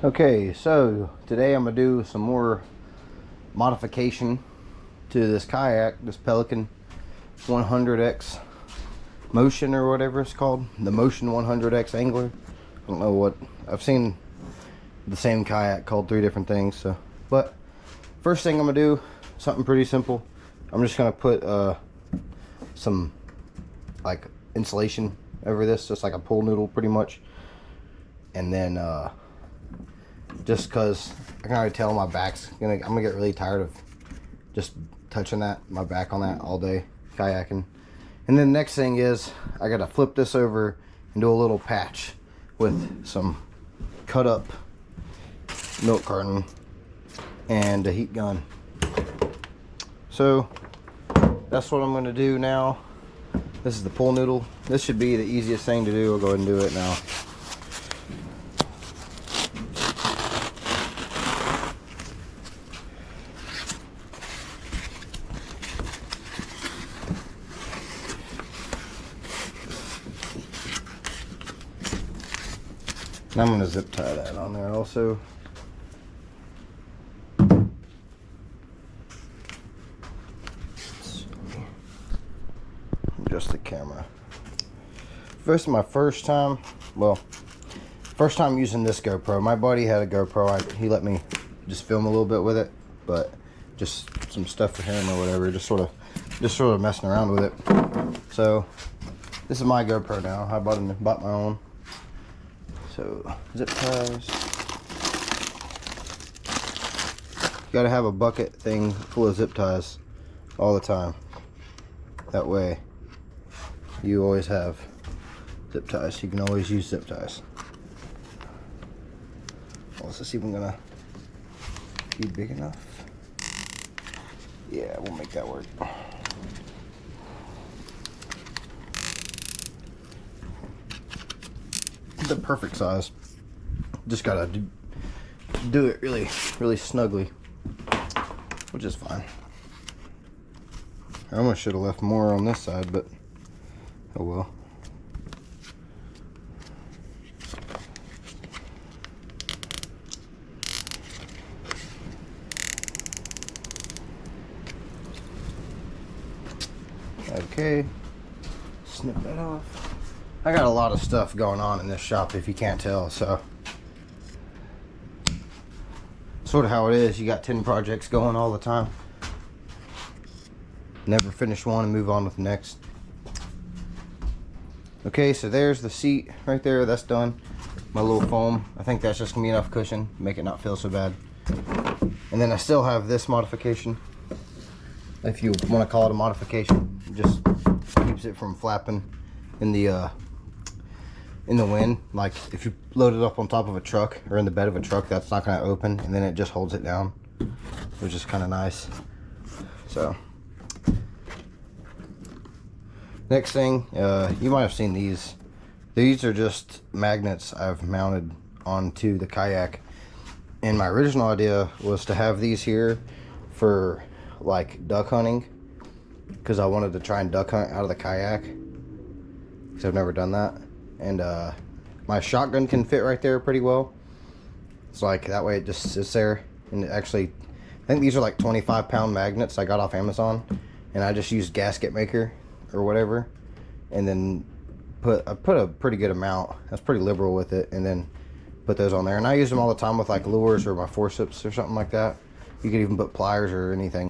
Okay, so today I'm gonna do some more modification to this kayak, this Pelican 100X Motion or whatever it's called, the Motion 100X Angler. I don't know what, I've seen the same kayak called 3 different things. So, but first thing I'm gonna do, something pretty simple. I'm just gonna put some like insulation over this, just like a pool noodle pretty much, and then just because I can already tell my back's I'm gonna get really tired of just touching my back on that all day kayaking. And then the next thing is I gotta flip this over and do a little patch with some cut up milk carton and a heat gun. So that's what I'm gonna do now. This is the pool noodle. This should be the easiest thing to do. I'll go ahead and do it now. And I'm gonna zip tie that on there also. Just the camera. This is my first time, first time using this GoPro. My buddy had a GoPro. He let me just film a little bit with it, but just some stuff for him or whatever, just sort of messing around with it. So this is my GoPro now. I bought my own. So zip ties. You gotta have a bucket thing full of zip ties all the time. That way you always have zip ties. You can always use zip ties. Well, let's see if I'm gonna be big enough. Yeah, we'll make that work. The perfect size. Just gotta do it really snugly, which is fine. I almost should have left more on this side, but oh well. Okay, snip that off. I got a lot of stuff going on in this shop, if you can't tell, so sort of how it is. You got 10 projects going all the time. Never finish one and move on with the next. Okay, so there's the seat right there. That's done. My little foam. I think that's just gonna be enough cushion, make it not feel so bad. And then I still have this modification. If you want to call it a modification, it just keeps it from flapping in the wind. Like if you load it up on top of a truck or in the bed of a truck, that's not going to open, and then it just holds it down, which is kind of nice. So next thing, you might have seen these. These are just magnets I've mounted onto the kayak, and my original idea was to have these here for like duck hunting, because I wanted to try and duck hunt out of the kayak, because I've never done that. And my shotgun can fit right there pretty well. It's like that way it just sits there. And actually, I think these are like 25-pound magnets I got off Amazon, and I just used gasket maker or whatever, and then I put a pretty good amount. I was pretty liberal with it, and then put those on there. And I use them all the time with like lures or my forceps or something like that. You could even put pliers or anything.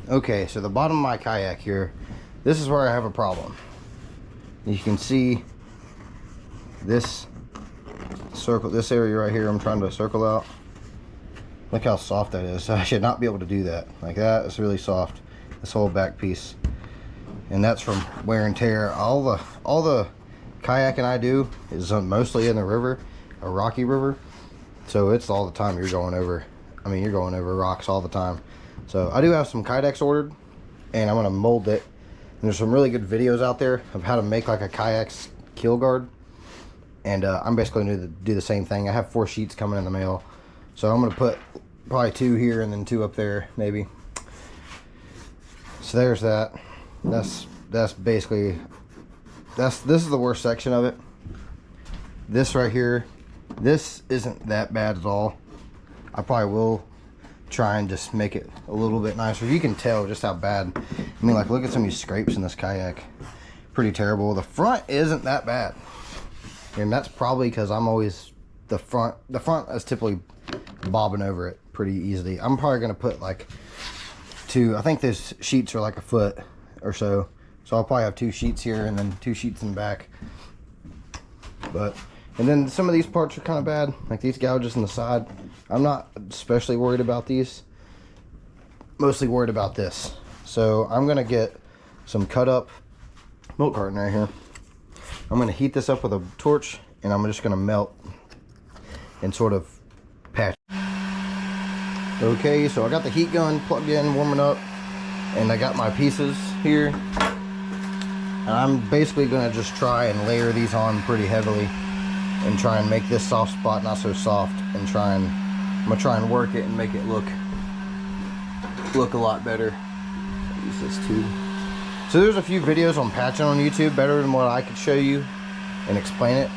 Okay, so the bottom of my kayak here, this is where I have a problem. You can see this circle, this area right here I'm trying to circle out. Look how soft that is. I should not be able to do that. Like that, it's really soft. This whole back piece. And that's from wear and tear. All the kayaking I do is mostly in the river, a rocky river. So it's all the time you're going over. I mean, you're going over rocks all the time. So I do have some Kydex ordered, and I'm gonna mold it. And there's some really good videos out there of how to make like a kayak's keel guard. And I'm basically going to do the same thing. I have 4 sheets coming in the mail. So I'm gonna put probably 2 here and then 2 up there, maybe. So there's that. That's basically, this is the worst section of it. This right here This isn't that bad at all. I probably will try and just make it a little bit nicer. You can tell just how bad. I mean, like, look at some of these scrapes in this kayak. Pretty terrible. The front isn't that bad, and that's probably because I'm always the front is typically bobbing over it pretty easily. I'm probably gonna put like two, I think these sheets are like a foot or so, so I'll probably have 2 sheets here and then 2 sheets in the back. But and then some of these parts are kind of bad, like these gouges on the side. I'm not especially worried about these, mostly worried about this. So I'm gonna get some cut up milk carton right here. I'm gonna heat this up with a torch, and I'm just gonna melt and sort of patch. Okay, so I got the heat gun plugged in, warming up, and I got my pieces here. And I'm basically gonna just try and layer these on pretty heavily and try and make this soft spot not so soft, and I'm gonna try and work it and make it look a lot better. Use this too. So there's a few videos on patching on YouTube better than what I could show you and explain it.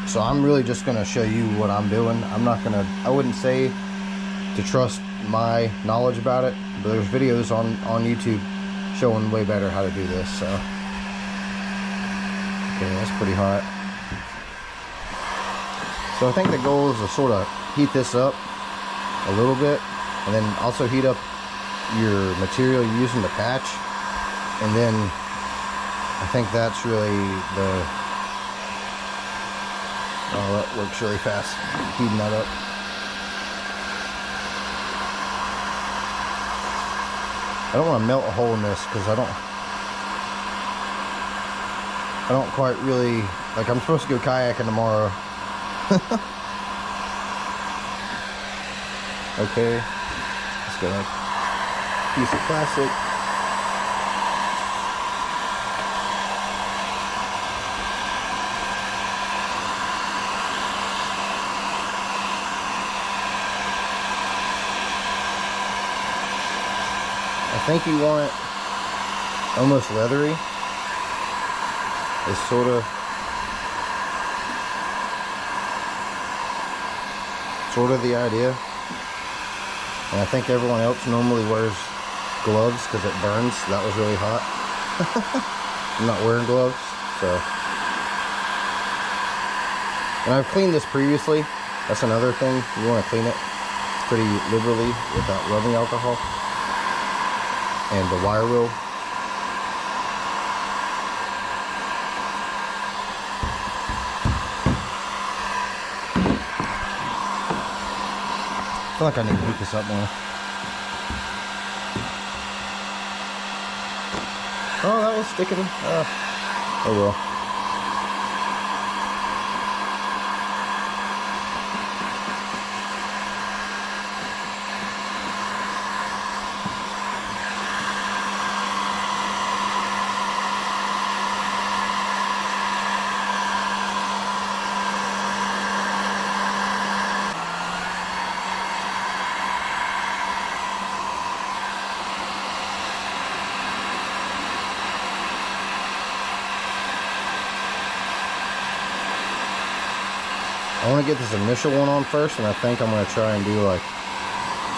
So I'm really just gonna show you what I'm doing. I wouldn't say to trust my knowledge about it, but there's videos on YouTube showing way better how to do this. So okay, that's pretty hot. So I think the goal is to sort of heat this up a little bit, and then also heat up your material you're using to patch, and then I think that's really oh, that works really fast, heating that up. I don't want to melt a hole in this because I don't quite really, like, I'm supposed to go kayaking tomorrow. Okay, let's get a piece of plastic. I think you want it almost leathery. It's sort of the idea. And I think everyone else normally wears gloves because it burns. That was really hot. I'm not wearing gloves, so. And I've cleaned this previously. That's another thing. You want to clean it pretty liberally without rubbing alcohol. And the wire wheel. I feel like I need to heat this up more. Oh, that was sticking. Oh well. I want to get this initial one on first, and I think I'm going to try and do like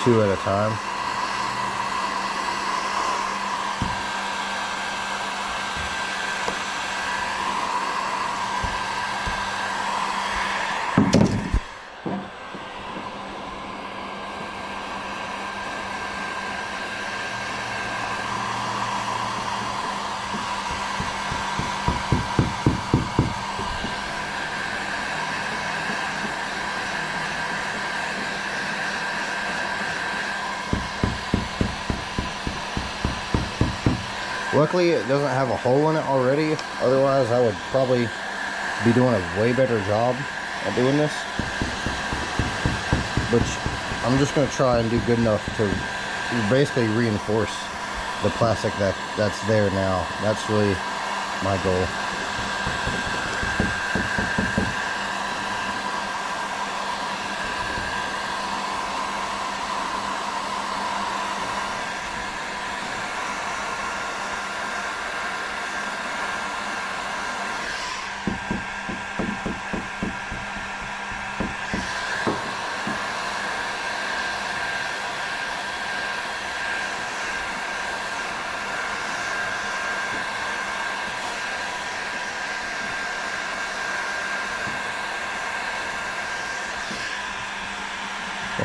2 at a time. Luckily, it doesn't have a hole in it already. Otherwise, I would probably be doing a way better job at doing this. But I'm just going to try and do good enough to basically reinforce the plastic that's there now. That's really my goal.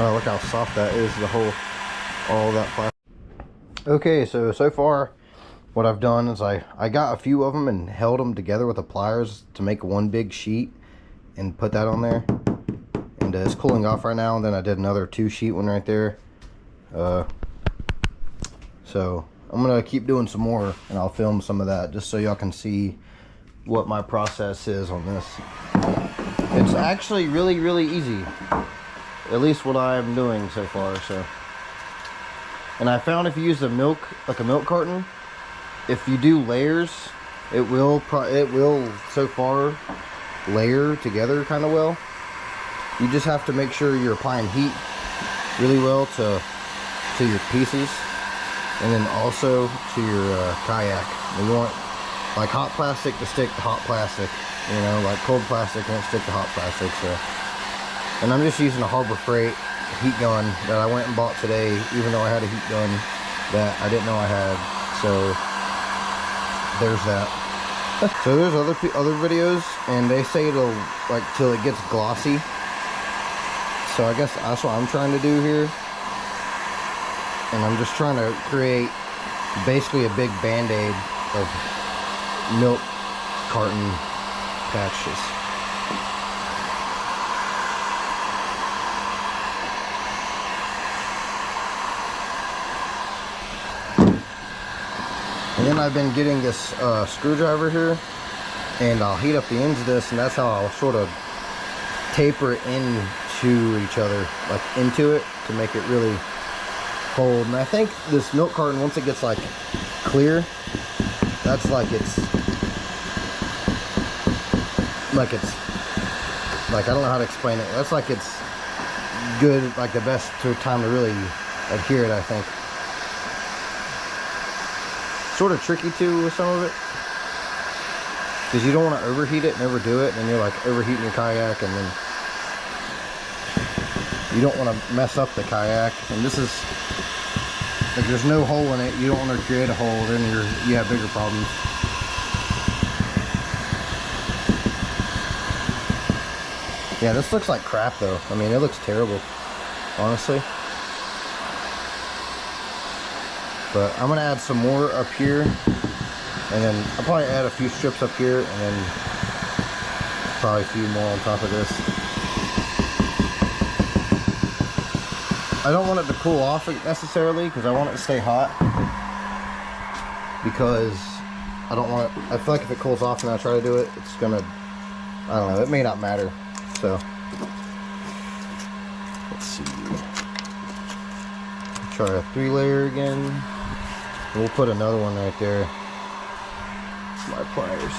Oh, look how soft that is, all that plastic. Okay, so far what I've done is I got a few of them and held them together with the pliers to make one big sheet and put that on there. And it's cooling off right now, and then I did another 2-sheet one right there. So I'm gonna keep doing some more, and I'll film some of that just so y'all can see what my process is on this. It's actually really easy, at least what I'm doing so far. So, and I found if you use a milk carton, if you do layers, it will so far layer together kind of well. You just have to make sure you're applying heat really well to your pieces, and then also to your kayak. You want like hot plastic to stick to hot plastic, you know, like cold plastic won't stick to hot plastic. So, and I'm just using a Harbor Freight heat gun that I went and bought today, even though I had a heat gun that I didn't know I had. So there's that. So there's other videos, and they say it'll like till it gets glossy. So I guess that's what I'm trying to do here. And I'm just trying to create basically a big band-aid of milk carton patches. And then I've been getting this screwdriver here, and I'll heat up the ends of this, and that's how I'll sort of taper it into each other, like into it, to make it really hold. And I think this milk carton, once it gets like clear, that's like it's like I don't know how to explain it. That's like it's good, like the best time to really adhere it, I think. Sort of tricky too with some of it, because you don't want to overheat it and overdo it, and you're like overheating your kayak, and then you don't want to mess up the kayak. And this is like, there's no hole in it. You don't want to create a hole, then you have bigger problems. Yeah, this looks like crap though. I mean, it looks terrible, honestly. But I'm gonna add some more up here, and then I'll probably add a few strips up here, and then probably a few more on top of this. I don't want it to cool off necessarily, because I want it to stay hot, because I don't want it, I feel like if it cools off and I try to do it, it's gonna, I don't know, it may not matter. So let's see, try a 3-layer again. We'll put another one right there. My pliers.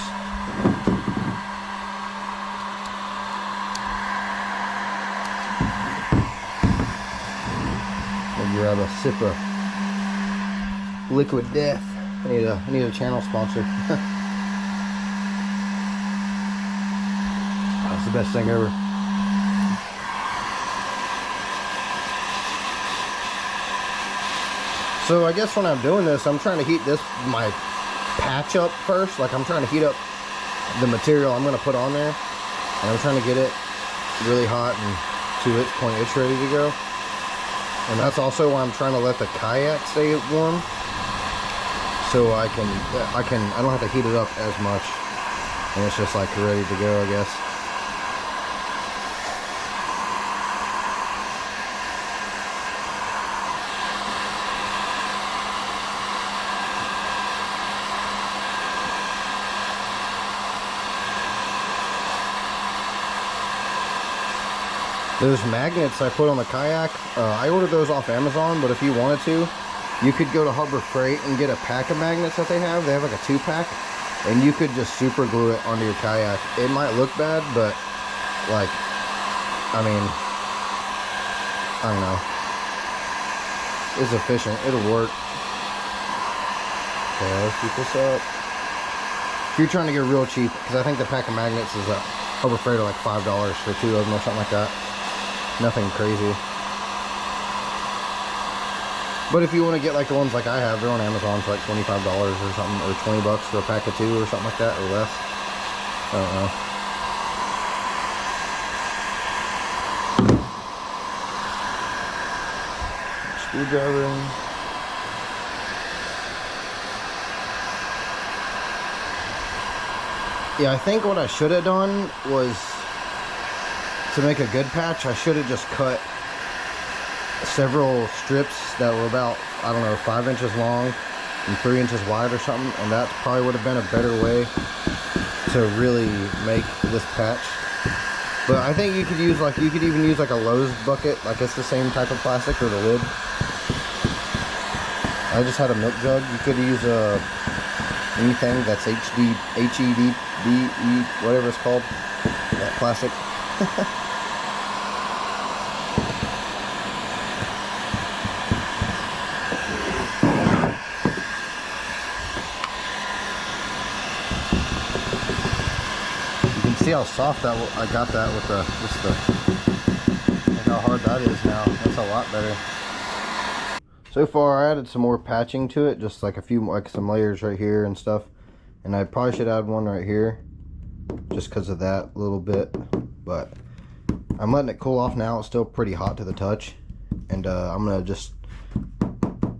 I'll grab a sip of liquid death. I need a channel sponsor. That's the best thing ever. So I guess when I'm doing this, I'm trying to heat my patch up first. Like, I'm trying to heat up the material I'm going to put on there, and I'm trying to get it really hot and to its point it's ready to go. And that's also why I'm trying to let the kayak stay warm, so I don't have to heat it up as much, and it's just like ready to go, I guess. Those magnets I put on the kayak, I ordered those off Amazon, but if you wanted to, you could go to Harbor Freight and get a pack of magnets that they have. They have like a 2-pack, and you could just super glue it onto your kayak. It might look bad, but like, I mean, I don't know. It's efficient. It'll work. Okay, let's keep this up. If you're trying to get real cheap, because I think the pack of magnets is at Harbor Freight are like $5 for 2 of them or something like that. Nothing crazy. But if you want to get like the ones like I have, they're on Amazon for like $25 or something, or 20 bucks for a pack of 2 or something like that, or less. I don't know. screwdriver in. Yeah, I think what I should have done was, to make a good patch, I should have just cut several strips that were about, I don't know, 5 inches long and 3 inches wide or something, and that probably would have been a better way to really make this patch. But I think you could use, like, you could even use like a Lowe's bucket, like it's the same type of plastic, or the lid. I just had a milk jug. You could use anything that's HEDE, whatever it's called, that plastic. See how soft that I got that with the look how hard that is now. That's a lot better. So far I added some more patching to it, just like a few, like some layers right here and stuff, and I probably should add one right here just because of that little bit, but I'm letting it cool off now. It's still pretty hot to the touch, and I'm gonna just,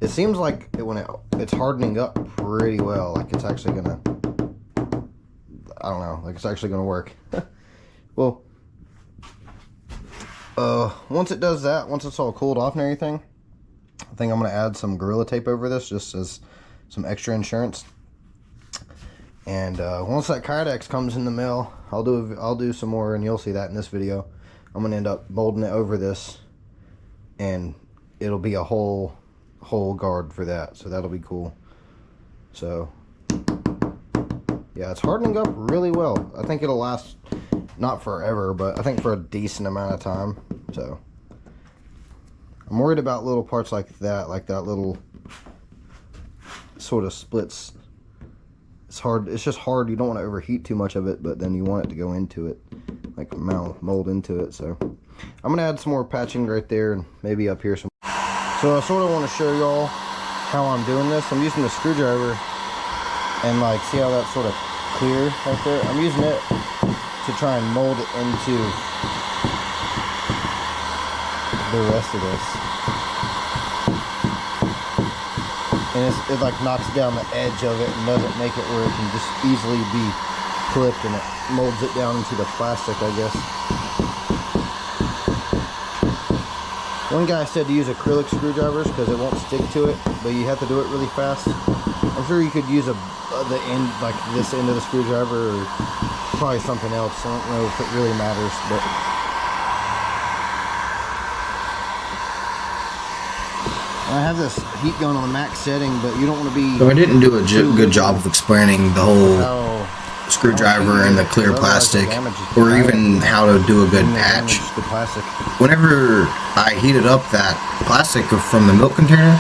it seems like it's hardening up pretty well, like it's actually gonna, I don't know, like it's actually gonna work. Well, once it does that, once it's all cooled off and everything, I think I'm gonna add some Gorilla Tape over this just as some extra insurance. And once that Kydex comes in the mail, I'll do some more, and you'll see that in this video. I'm gonna end up molding it over this, and it'll be a whole guard for that, so that'll be cool. So yeah, it's hardening up really well. I think it'll last, not forever, but I think for a decent amount of time. So I'm worried about little parts like that little sort of splits. It's hard, it's just hard. You don't want to overheat too much of it, but then you want it to go into it, like mold into it. So I'm gonna add some more patching right there, and maybe up here some. So I sort of want to show y'all how I'm doing this. I'm using the screwdriver, and like, see how that's sort of clear right there? I'm using it to try and mold it into the rest of this. And it like knocks down the edge of it and doesn't make it where it can just easily be clipped, and it molds it down into the plastic, I guess. One guy said to use acrylic screwdrivers because it won't stick to it, but you have to do it really fast. I'm sure you could use the end, like this end of the screwdriver, or probably something else. I don't know if it really matters, but I have this heat gun on the max setting, but you don't want to be. So I didn't do a good job of explaining the whole screwdriver and the clear plastic, or even how to do a good patch. Whenever I heated up that plastic from the milk container,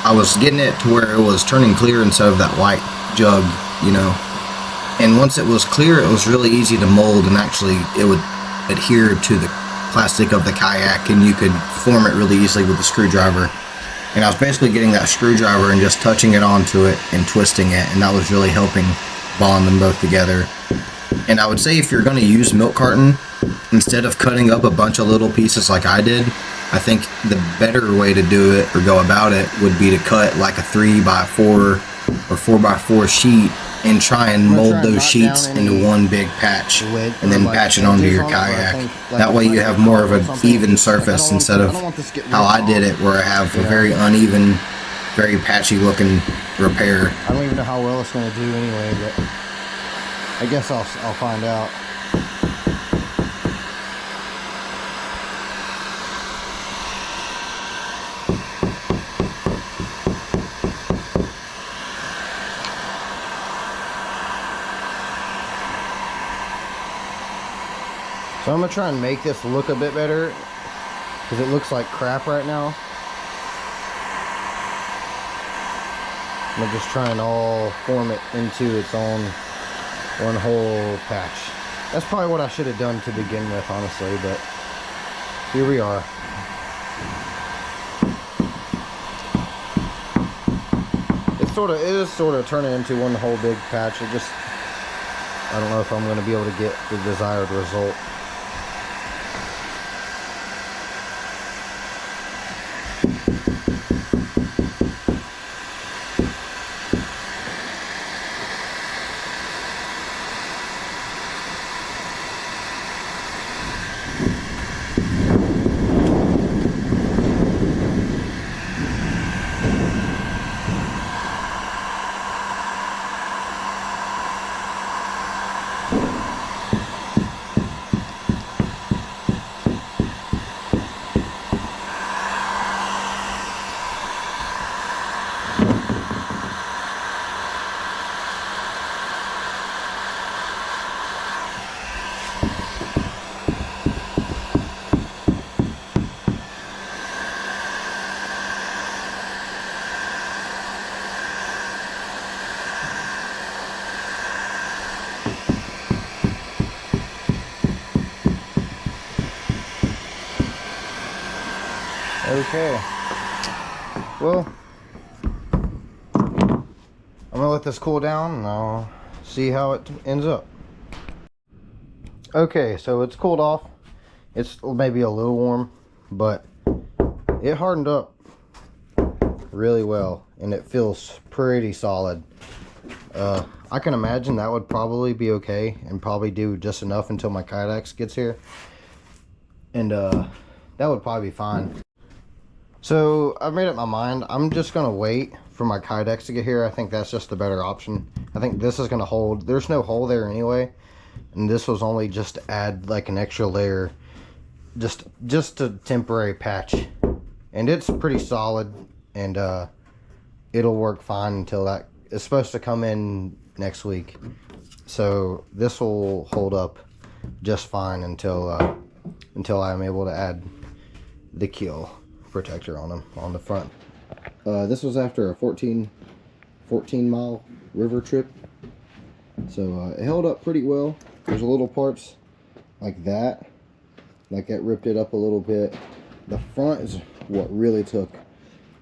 I was getting it to where it was turning clear instead of that white jug, you know. And once it was clear, it was really easy to mold, and actually it would adhere to the plastic of the Kayak, and you could form it really easily with the screwdriver. And I was basically getting that screwdriver and just touching it onto it and twisting it, and that was really helping bond them both together. And I would say if you're going to use milk carton, instead of cutting up a bunch of little pieces like I did, I think the better way to do it or go about it would be to cut like a 3x4 or 4x4 sheet and try and mold those sheets into one big patch, and then patch it onto your Kayak. That way you have more of an even surface instead of how I did it, where I have a very uneven, very patchy looking repair. I don't even know how well it's going to do anyway, but I guess I'll find out. So I'm going to try and make this look a bit better, because it looks like crap right now. I'm going to just try and all form it into its own one whole patch. That's probably what I should have done to begin with, honestly, but here we are. It is sort of turning into one whole big patch. It just, I don't know if I'm going to be able to get the desired result. Okay. Well, I'm gonna let this cool down and I'll see how it ends up. Okay, so it's cooled off. It's maybe a little warm, but it hardened up really well and it feels pretty solid. I can imagine that would probably be okay and probably do just enough until my Kayak gets here, and that would probably be fine. So I've made up my mind. I'm just gonna wait for my Kayak to get here. I think that's just the better option. I think this is gonna hold. There's no hole there anyway, and this was only just to add like an extra layer, just a temporary patch, and it's pretty solid, and it'll work fine until that is supposed to come in next week. So this will hold up just fine until I'm able to add the keel protector on them on the front. This was after a 14 mile river trip, so it held up pretty well. There's little parts like that ripped it up a little bit. The front is what really took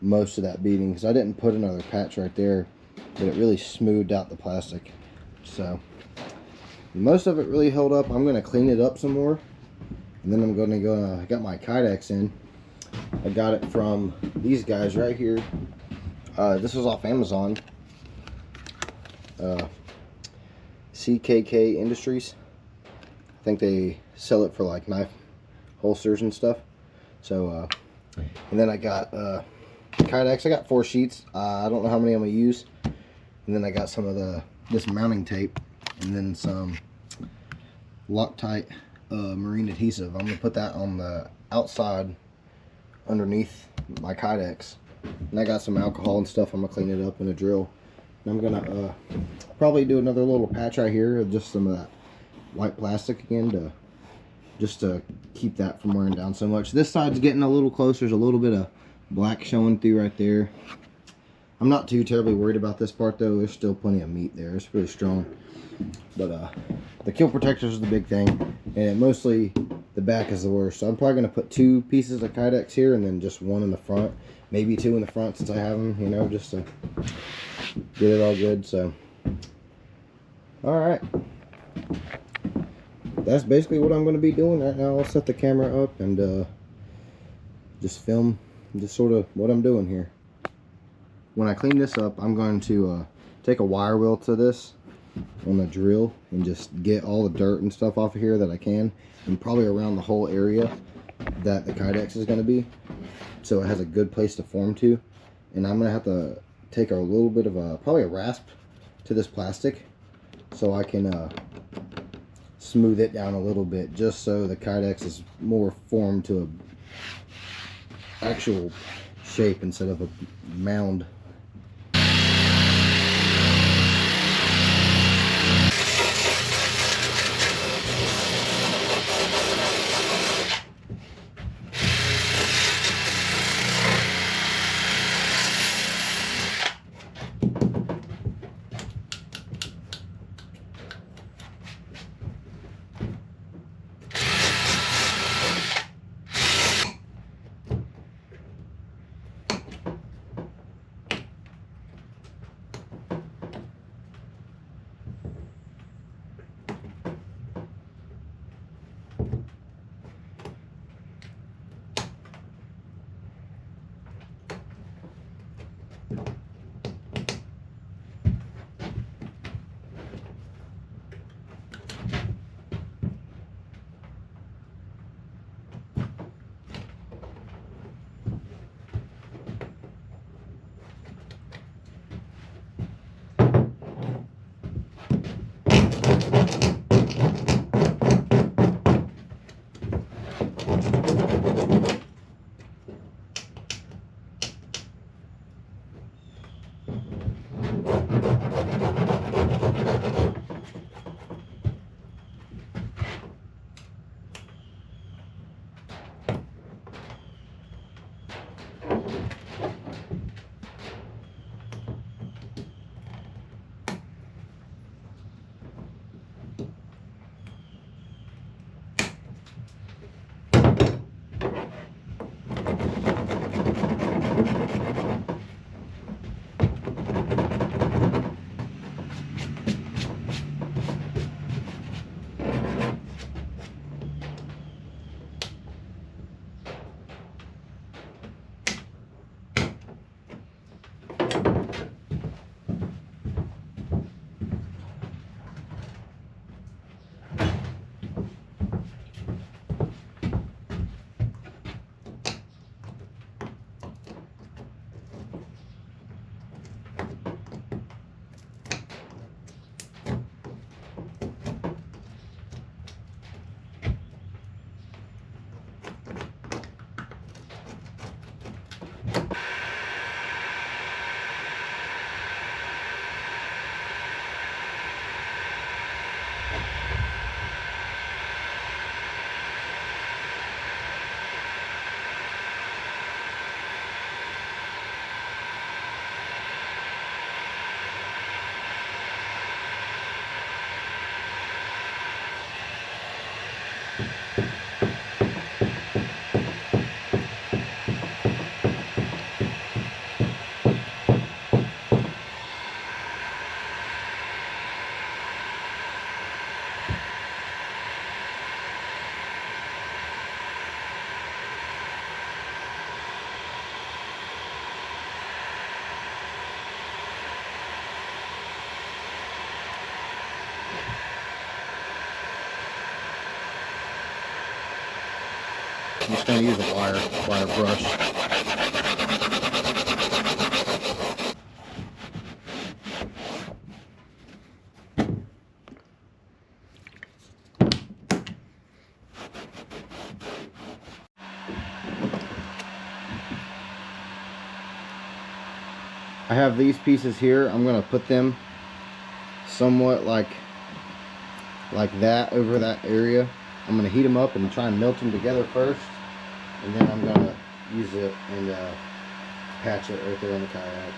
most of that beating, because I didn't put another patch right there, but it really smoothed out the plastic. So most of it really held up. I'm going to clean it up some more, and then I'm going to go. I got my Kayaks in. I got it from these guys right here. This was off Amazon. CKK Industries. I think they sell it for like knife holsters and stuff. So and then I got Kayaks. I got 4 sheets. I don't know how many I'm gonna use. And then I got some of this mounting tape, and then some Loctite marine adhesive. I'm gonna put that on the outside underneath my Kayaks. And I got some alcohol and stuff. I'm gonna clean it up in a drill. And I'm gonna probably do another little patch right here of just some of that white plastic again, just to keep that from wearing down so much. This side's getting a little closer. There's a little bit of black showing through right there. I'm not too terribly worried about this part though. There's still plenty of meat there. It's pretty strong. But the keel protectors is the big thing, and mostly the back is the worst. So I'm probably going to put 2 pieces of Kayaks here and then just 1 in the front. Maybe 2 in the front since I have them, you know, just to get it all good. So, alright. That's basically what I'm going to be doing right now. I'll set the camera up and just film just sort of what I'm doing here. When I clean this up, I'm going to take a wire wheel to this on the drill and just get all the dirt and stuff off of here that I can, and probably around the whole area that the Kayak is going to be, so it has a good place to form to. And I'm going to have to take a little bit of probably a rasp to this plastic so I can smooth it down a little bit, just so the Kayak is more formed to a actual shape instead of a mound. I'm just going to use a wire brush. I have these pieces here. I'm going to put them somewhat like that over that area. I'm going to heat them up and try and melt them together first, and then I'm going to use it and patch it right there on the kayak.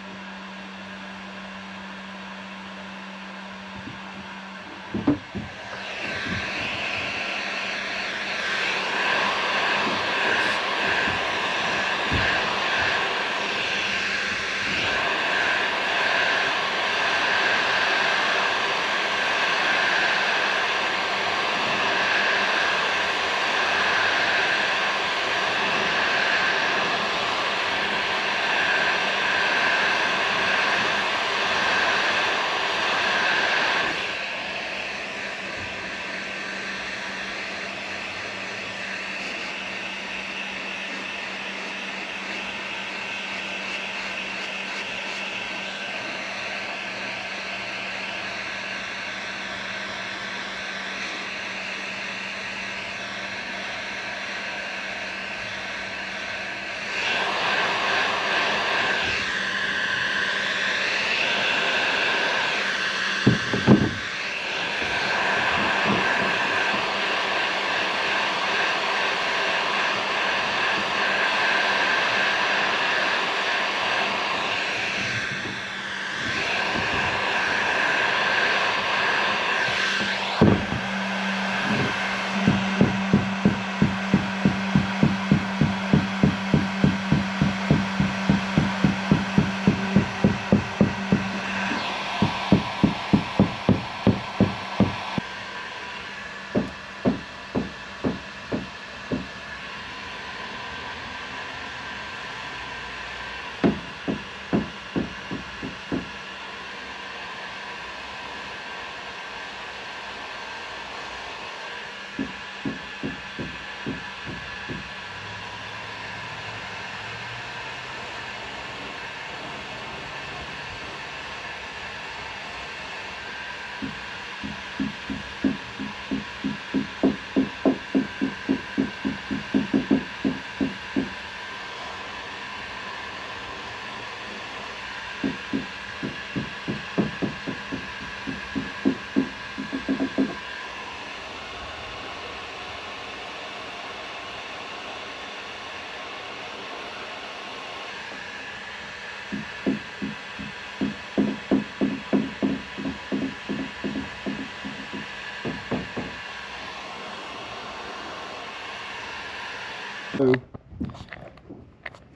So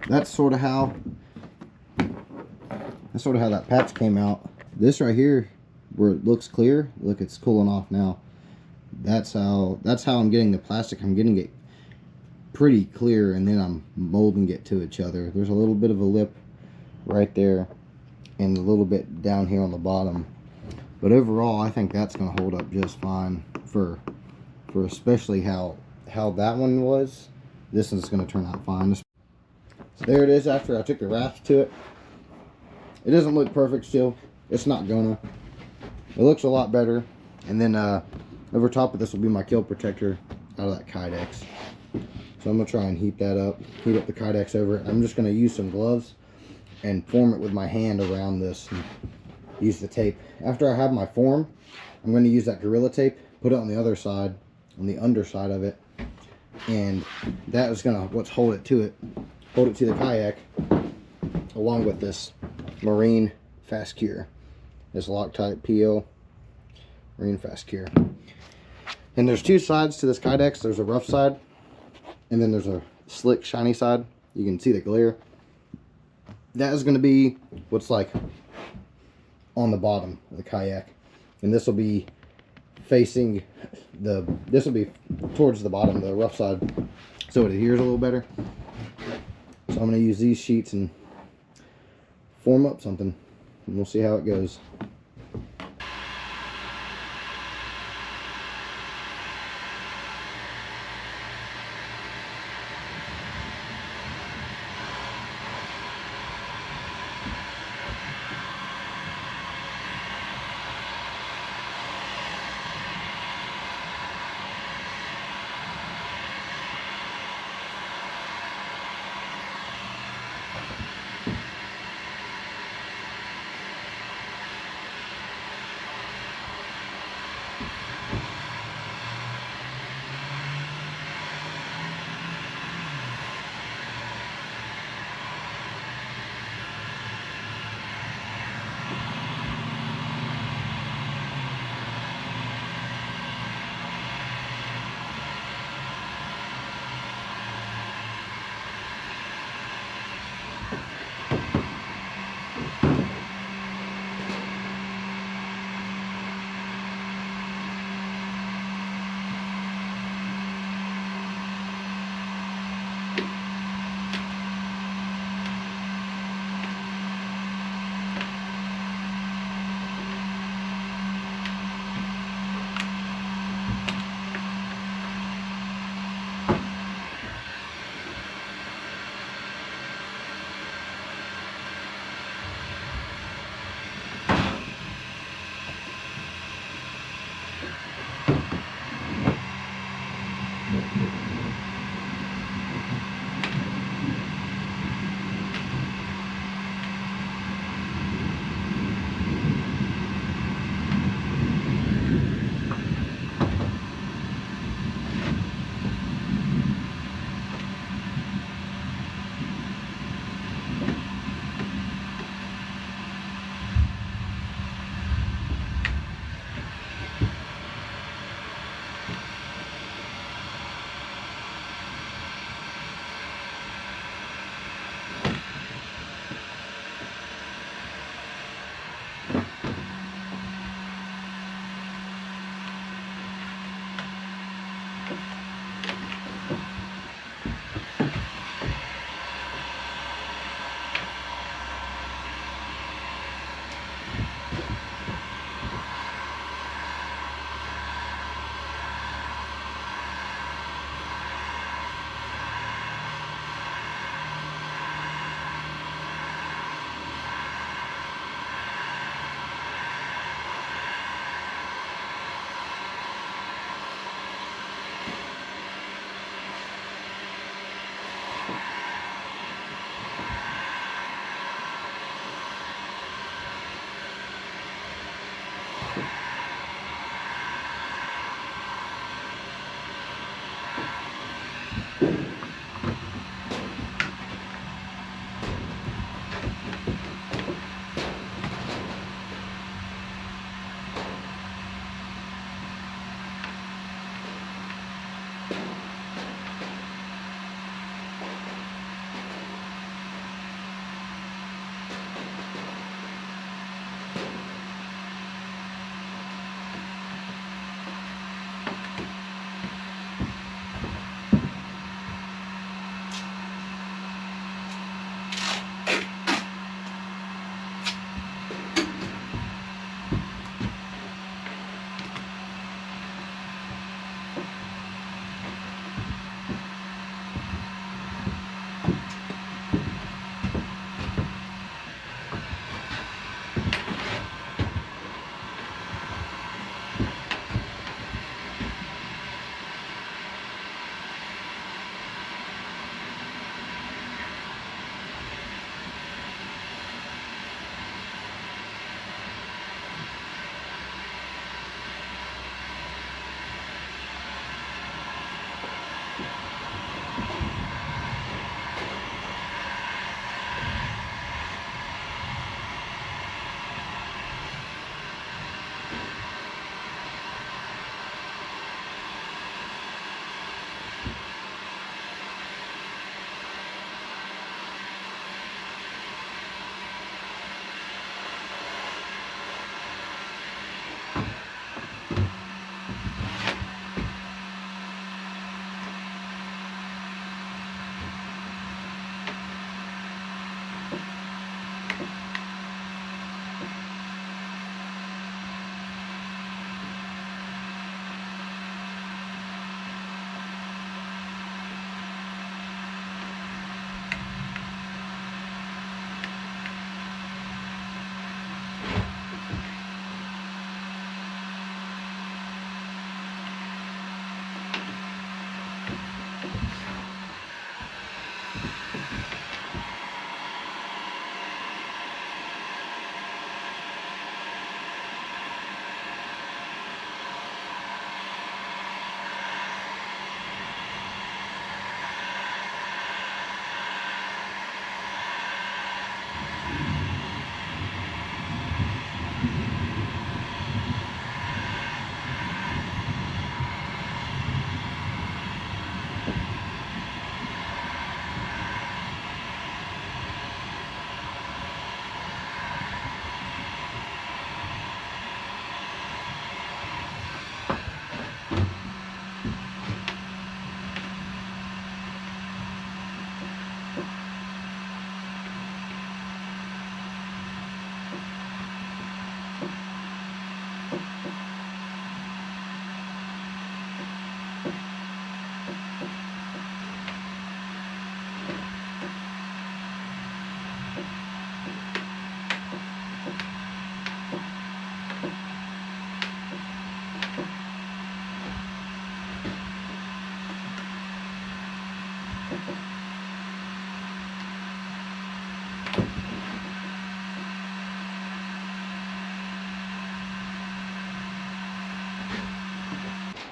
that's sort of how that patch came out. This right here, where it looks clear, look, it's cooling off now. That's how I'm getting the plastic. I'm getting it pretty clear, and then I'm molding it to each other. There's a little bit of a lip right there and a little bit down here on the bottom, but overall I think that's going to hold up just fine for especially how that one was. This one's going to turn out fine. So there it is after I took the raft to it. It doesn't look perfect still. It's not gonna. It looks a lot better. And then over top of this will be my keel protector out of that Kydex. So I'm gonna try and heat that up. Heat up the Kydex over it. I'm just gonna use some gloves and form it with my hand around this and use the tape. After I have my form, I'm gonna use that Gorilla tape, put it on the other side, on the underside of it, and that is gonna hold it to the kayak, along with this marine fast cure, this Loctite PL marine fast cure. And there's two sides to this Kydex. There's a rough side, and then there's a slick shiny side. You can see the glare. That is going to be what's like on the bottom of the kayak, and this will be facing this will be towards the bottom, the rough side, so it adheres a little better. So I'm going to use these sheets and form up something, and we'll see how it goes.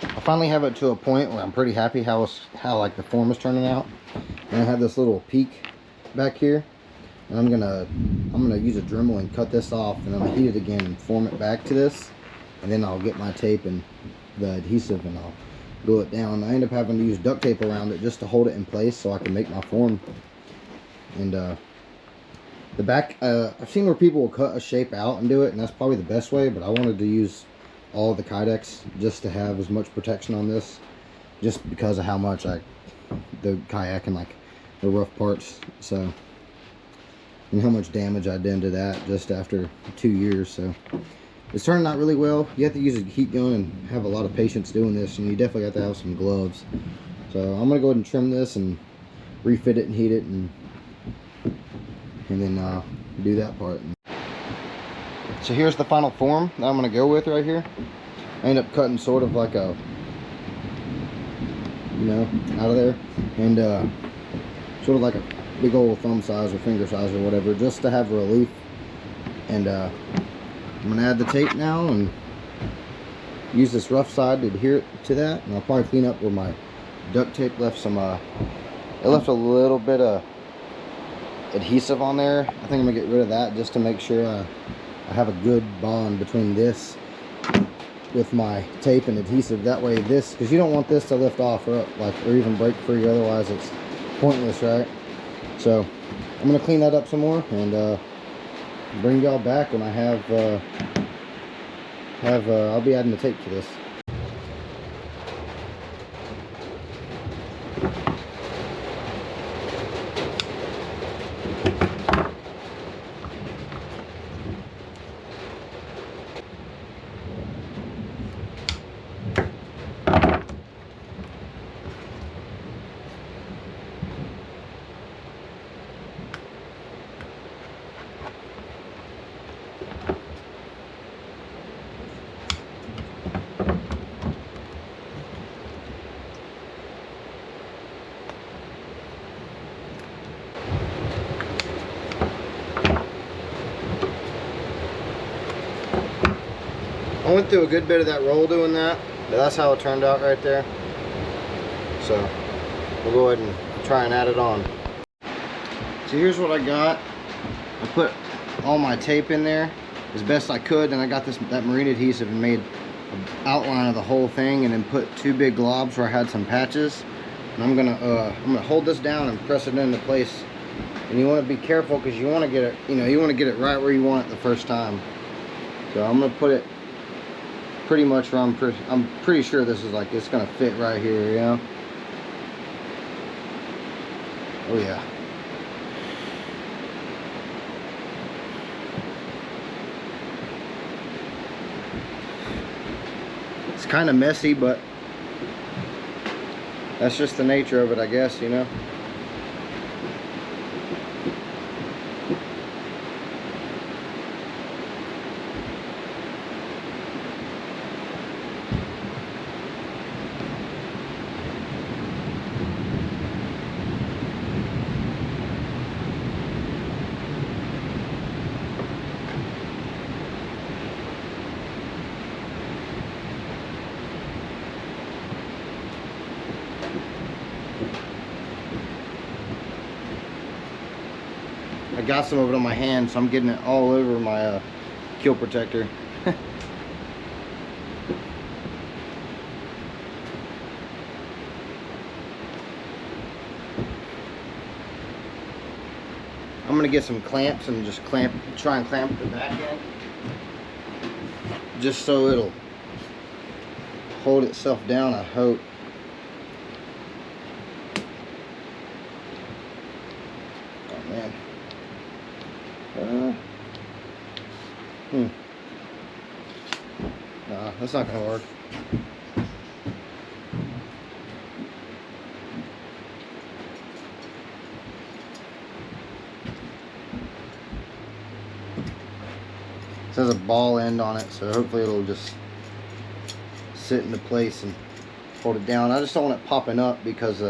I finally have it to a point where I'm pretty happy how like the form is turning out. And I have this little peak back here, and I'm gonna use a Dremel and cut this off, and I'm gonna heat it again and form it back to this, and then I'll get my tape and the adhesive and I'll glue it down. I end up having to use duct tape around it just to hold it in place so I can make my form. And the back, I've seen where people will cut a shape out and do it, and that's probably the best way, but I wanted to use all the Kydex just to have as much protection on this, just because of how much the kayak and like the rough parts, so, and how much damage I did to that just after 2 years. So it's turning out really well. You have to use a heat gun and have a lot of patience doing this, and you definitely have to have some gloves. So I'm gonna go ahead and trim this and refit it and heat it, and then do that part. So here's the final form that I'm gonna go with right here. I end up cutting sort of like a, you know, out of there, and sort of like a big old thumb size or finger size or whatever, just to have relief. And I'm gonna add the tape now and use this rough side to adhere it to that, and I'll probably clean up where my duct tape left some it left a little bit of adhesive on there. I think I'm gonna get rid of that just to make sure I have a good bond between this with my tape and adhesive. That way this, because you don't want this to lift off or even break free, otherwise it's pointless, right? So I'm gonna clean that up some more and bring y'all back when I I'll be adding the tape to this. I went through a good bit of that roll doing that, but that's how it turned out right there. So we'll go ahead and try and add it on. So here's what I got. I put all my tape in there as best I could, and I got that marine adhesive and made an outline of the whole thing, and then put 2 big globs where I had some patches. And I'm gonna hold this down and press it into place. And you want to be careful because you want to get it, you want to get it right where you want it the first time. So I'm gonna put it pretty much where I'm pretty sure this is like, it's gonna fit right here, you know. Oh yeah. It's kind of messy, but that's just the nature of it, I guess, you know. I got some of it on my hand, so I'm getting it all over my keel protector. I'm gonna get some clamps and just try and clamp the back end, just so it'll hold itself down, I hope. Oh man. Nah, that's not gonna work. It has a ball end on it, so hopefully it'll just sit into place and hold it down. I just don't want it popping up because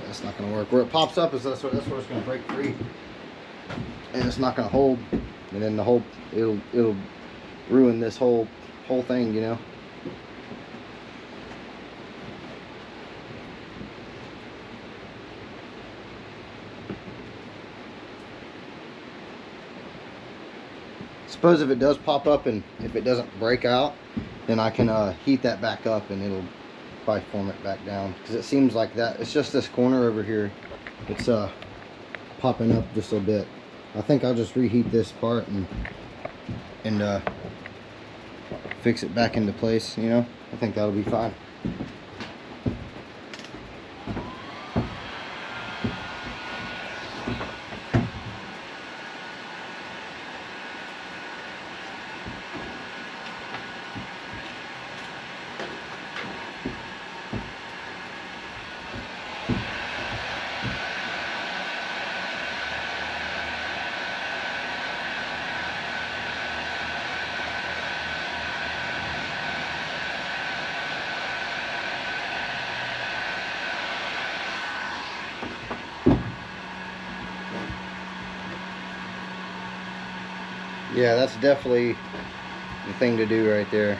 that's not gonna work. Where it pops up is that's where it's gonna break free, and it's not gonna hold, and then the whole it'll ruin this whole thing, you know. Suppose if it does pop up and if it doesn't break out, then I can heat that back up and it'll probably form it back down, because it seems like that it's just this corner over here, it's popping up just a bit. I think I'll just reheat this part and fix it back into place, you know. I think that'll be fine. Yeah, that's definitely the thing to do right there.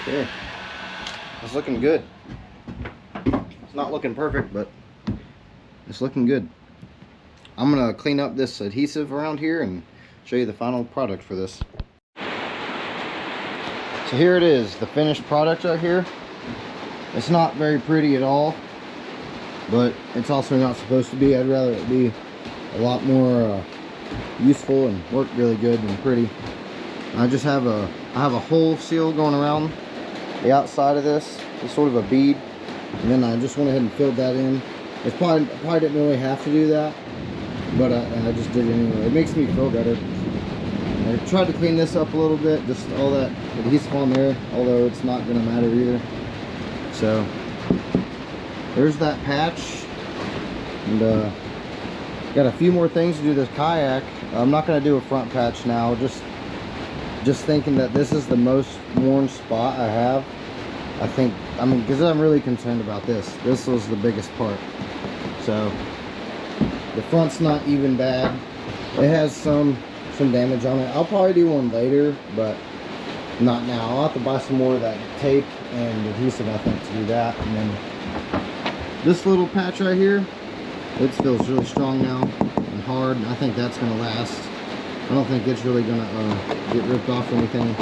Okay, it's looking good. It's not looking perfect, but it's looking good. I'm gonna clean up this adhesive around here and show you the final product for this. So here it is, the finished product right here. It's not very pretty at all, but it's also not supposed to be. I'd rather it be a lot more useful and work really good and pretty. I have a hole seal going around the outside of this. It's sort of a bead, and then I just went ahead and filled that in. It's probably didn't really have to do that, but I just did it anyway. It makes me feel better. I tried to clean this up a little bit, just all that adhesive on there, although it's not going to matter either. So there's that patch, and got a few more things to do this kayak. I'm not going to do a front patch now, just thinking that this is the most worn spot I have. I mean because I'm really concerned about this. This was the biggest part. So the front's not even bad. It has some damage on it. I'll probably do one later, but not now. I'll have to buy some more of that tape and adhesive, I think, to do that. And then this little patch right here, it feels really strong now and hard. I think that's going to last. I don't think it's really going to get ripped off or anything.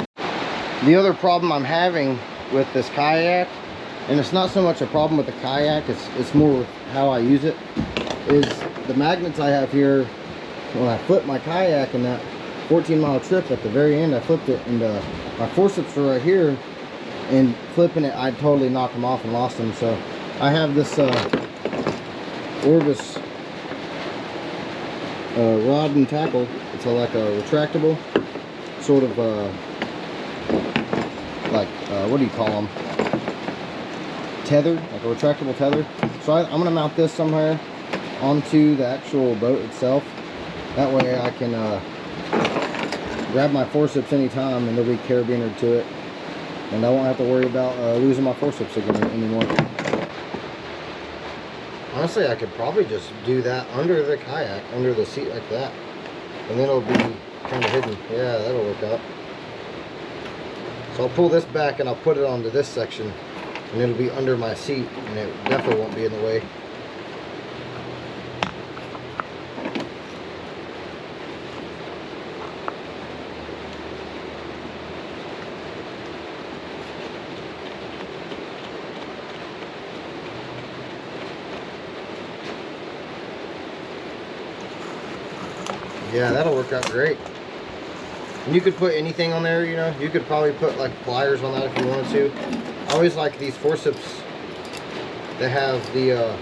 The other problem I'm having with this kayak, and it's not so much a problem with the kayak, it's more with how I use it, is the magnets I have here. When I flipped my kayak in that 14-mile trip, at the very end I flipped it, and my forceps were right here, and flipping it I totally knocked them off and lost them. So I have this Orvis rod and tackle. It's like a retractable sort of what do you call them, tether, like a retractable tether. So I'm going to mount this somewhere onto the actual boat itself. That way I can grab my forceps anytime, and they'll be carabinered to it, and I won't have to worry about losing my forceps again anymore. Honestly, I could probably just do that under the kayak, under the seat like that, and then it'll be kind of hidden. Yeah, that'll work out. So I'll pull this back and I'll put it onto this section, and it'll be under my seat, and it definitely won't be in the way. Yeah, that'll work out great. And you could put anything on there, you know. You could probably put like pliers on that if you wanted to. I always like these forceps that have the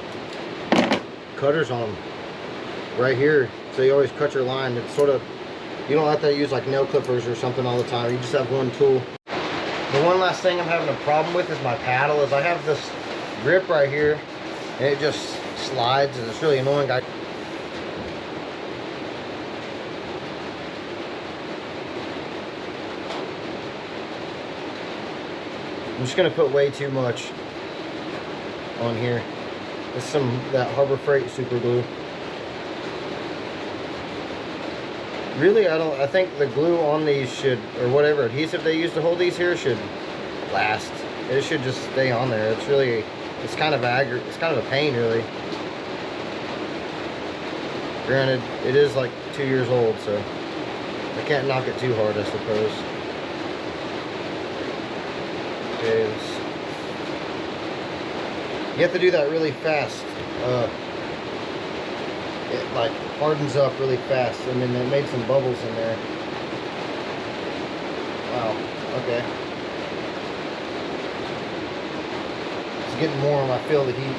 cutters on them right here, so you always cut your line. It's sort of, you don't have to use like nail clippers or something all the time. You just have one tool. The one last thing I'm having a problem with is my paddle. Is I have this grip right here, and it just slides, and it's really annoying. I'm just gonna put way too much on here. It's that Harbor Freight super glue. Really, I think the glue on these should, or whatever adhesive they use to hold these here, should last. It should just stay on there. It's kind of a pain, really. Granted, it is like 2 years old, so I can't knock it too hard, I suppose. Okay, you have to do that really fast. It like hardens up really fast, and then it made some bubbles in there. Wow, okay. It's getting warm, I feel the heat.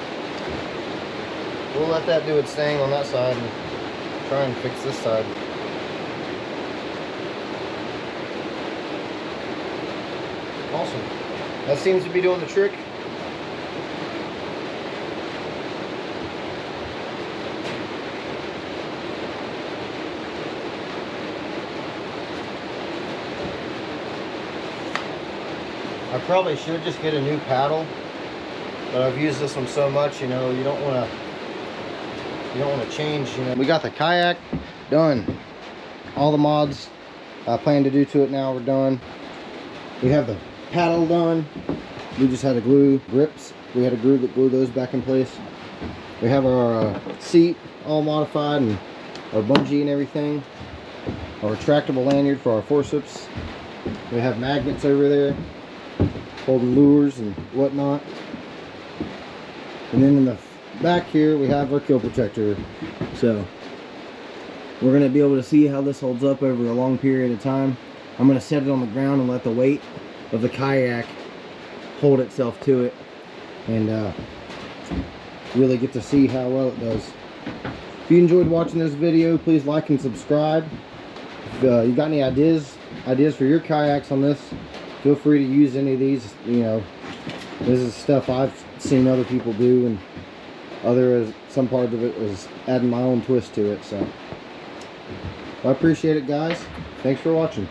We'll let that do its thing on that side and try and fix this side. Awesome. That seems to be doing the trick. I probably should just get a new paddle, but I've used this one so much, you know, you don't want to change, you know. We got the kayak done. All the mods I plan to do to it now are done. We have the paddle done. We just had to glue grips. We had to glue those back in place. We have our seat all modified, and our bungee and everything. Our retractable lanyard for our forceps. We have magnets over there holding lures and whatnot. And then in the back here we have our keel protector. So we're going to be able to see how this holds up over a long period of time. I'm going to set it on the ground and let the weight of the kayak hold itself to it, and really get to see how well it does. If you enjoyed watching this video, please like and subscribe. If you got any ideas for your kayaks on this, feel free to use any of these. You know, this is stuff I've seen other people do, and some part of it was adding my own twist to it. So I appreciate it, guys. Thanks for watching.